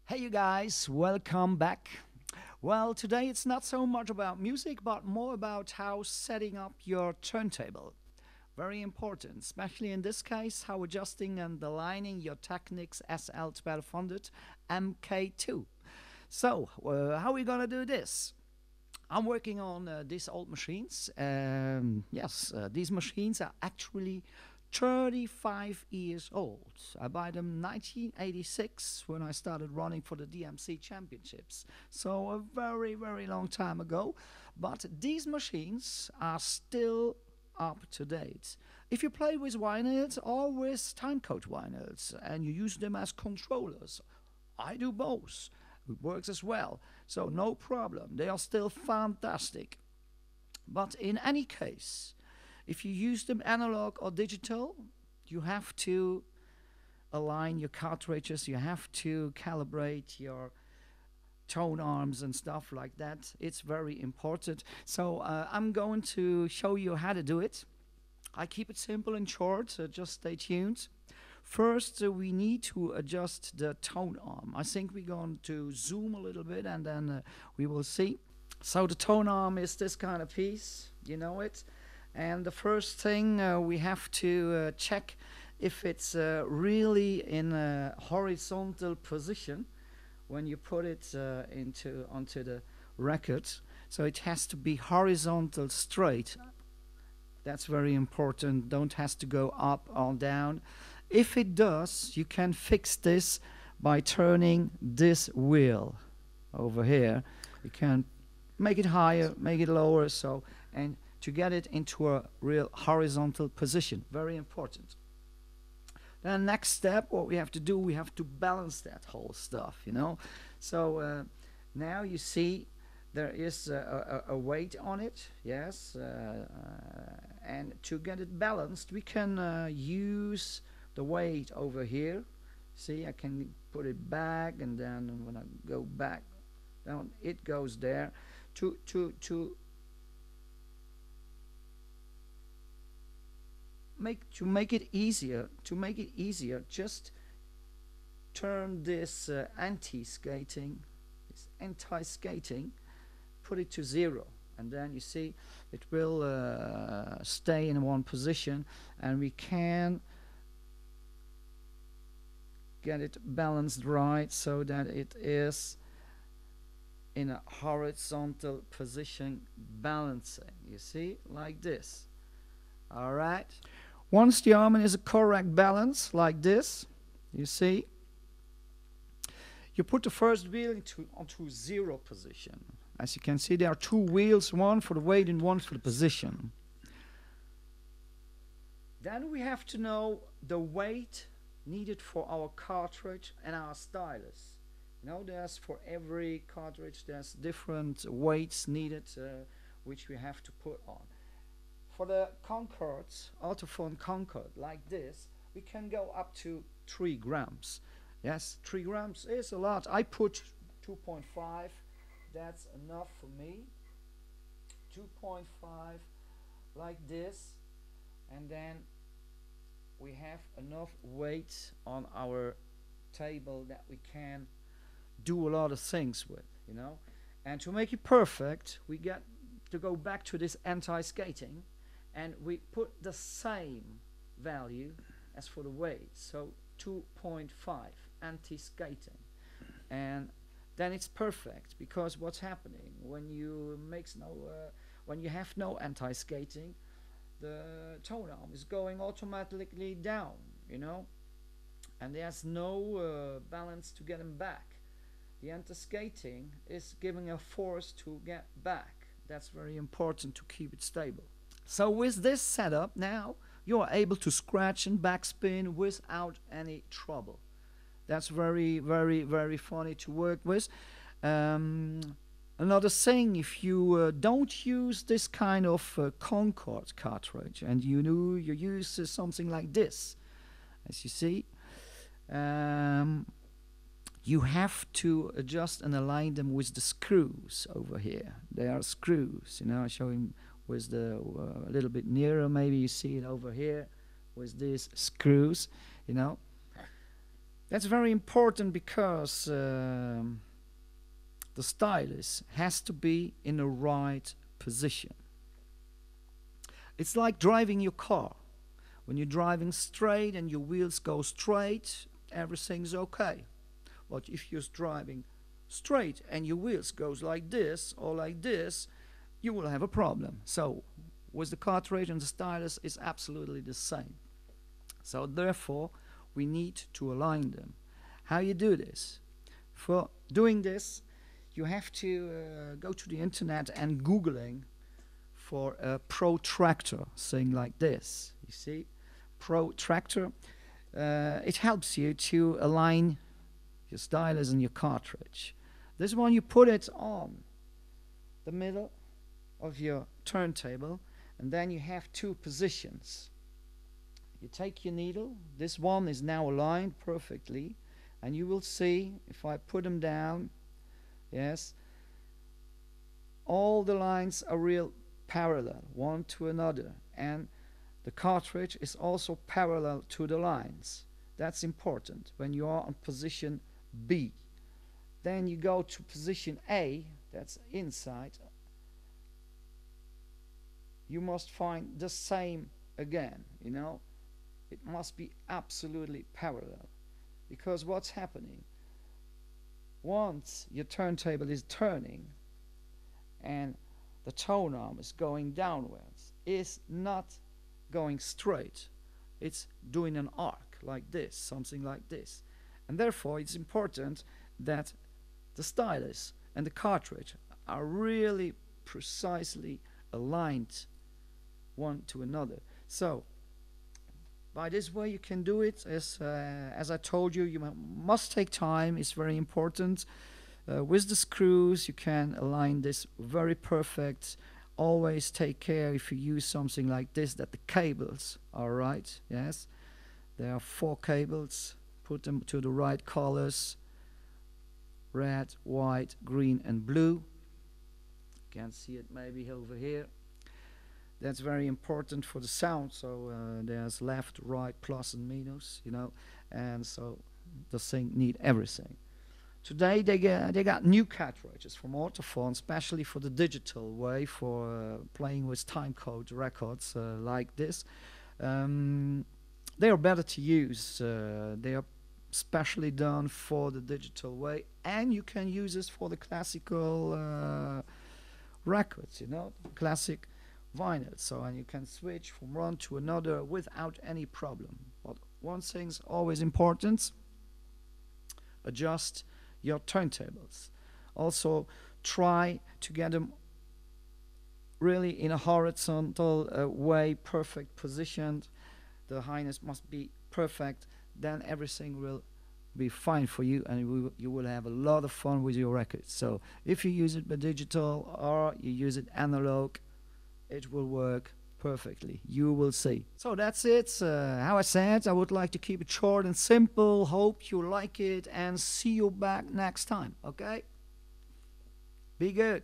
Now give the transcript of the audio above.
Hey you guys, welcome back. Well, today it's not so much about music, but more about how setting up your turntable. Very important, especially in this case, how adjusting and aligning your Technics SL1200 MK2. So, how are we gonna do this? I'm working on these old machines. Yes, these machines are actually 35 years old. I buy them 1986 when I started running for the DMC championships. So a very, very long time ago. But these machines are still up to date. If you play with vinyls or with timecode vinyls and you use them as controllers, I do both. It works as well. So no problem. They are still fantastic. But in any case, if you use them analog or digital, you have to align your cartridges, you have to calibrate your tone arms and stuff like that. It's very important. So I'm going to show you how to do it. I keep it simple and short, so just stay tuned. First, we need to adjust the tone arm. I think we're going to zoom a little bit and then we will see. So the tone arm is this kind of piece, you know it. And the first thing we have to check if it's really in a horizontal position when you put it onto the record. So it has to be horizontal straight. That's very important. Don't has to go up or down. If it does, you can fix this by turning this wheel over here. You can make it higher, make it lower, so and to get it into a real horizontal position. Very important. Then next step, what we have to do, we have to balance that whole stuff, you know. So now you see there is a weight on it, yes, and to get it balanced, we can use the weight over here. See, I can put it back, and then when I go back down, it goes there. To make it easier, just turn this anti-skating, put it to 0, and then you see it will stay in one position, and we can get it balanced right so that it is in a horizontal position balancing, you see, like this. All right, once the arm is a correct balance like this, you see, you put the first wheel onto 0 position. As you can see, there are 2 wheels, one for the weight and one for the position. Then we have to know the weight needed for our cartridge and our stylus. You know, there's for every cartridge there's different weights needed, which we have to put on. For the Concords, Autophone Concord, like this, we can go up to 3 grams. Yes, 3 grams is a lot. I put 2.5. That's enough for me. 2.5, like this, and then we have enough weight on our table that we can do a lot of things with, you know. And to make it perfect, we get to go back to this anti-skating, and we put the same value as for the weight, so 2.5 anti-skating, and then it's perfect. Because what's happening when you when you have no anti-skating, the tone arm is going automatically down, you know, and there's no balance to get them back. The anti-skating is giving a force to get back. That's very important to keep it stable. So with this setup now, you are able to scratch and backspin without any trouble. That's very, very, very funny to work with. Another thing, if you don't use this kind of Concord cartridge and you use something like this, as you see, you have to adjust and align them with the screws over here. They are screws, you know. I show him with the a little bit nearer. Maybe you see it over here with these screws, you know. That's very important because the stylus has to be in the right position. It's like driving your car. When you're driving straight and your wheels go straight, everything's okay. But if you're driving straight and your wheels goes like this or like this, you will have a problem. So with the cartridge and the stylus, it's absolutely the same. So therefore, we need to align them. How you do this? For doing this, you have to go to the internet and Googling for a protraktor, thing like this. You see, protraktor. It helps you to align your stylus and your cartridge. This one, you put it on the middle of your turntable, and then you have two positions. You take your needle. This one is now aligned perfectly, and you will see if I put them down, yes, all the lines are real parallel one to another, and the cartridge is also parallel to the lines. That's important when you are on position B. Then you go to position A, that's inside. You must find the same again, you know. It must be absolutely parallel, because what's happening? Once your turntable is turning and the tone arm is going downwards, it's not going straight, it's doing an arc like this, something like this. And therefore it's important that the stylus and the cartridge are really precisely aligned one to another. So by this way you can do it. As I told you, you must take time. It's very important. With the screws you can align this very perfect. Always take care, if you use something like this, that the cables are right. Yes, there are 4 cables. Put them to the right colors: red, white, green and blue. You can see it maybe over here. That's very important for the sound. So there's left, right, plus and minus, you know, and so the thing need everything. Today they got new cartridges from Autophone, especially for the digital way, for playing with timecode records like this. They are better to use. They are specially done for the digital way, and you can use this for the classical records, you know, classic vinyl. So, and you can switch from one to another without any problem. But one thing's always important: adjust your turntables. Also try to get them really in a horizontal way, perfect positioned. The highness must be perfect, then everything will be fine for you, and you will have a lot of fun with your records. So if you use it by digital or you use it analog, it will work perfectly. You will see. So that's it. How I said, I would like to keep it short and simple. Hope you like it, and see you back next time. Okay? Be good.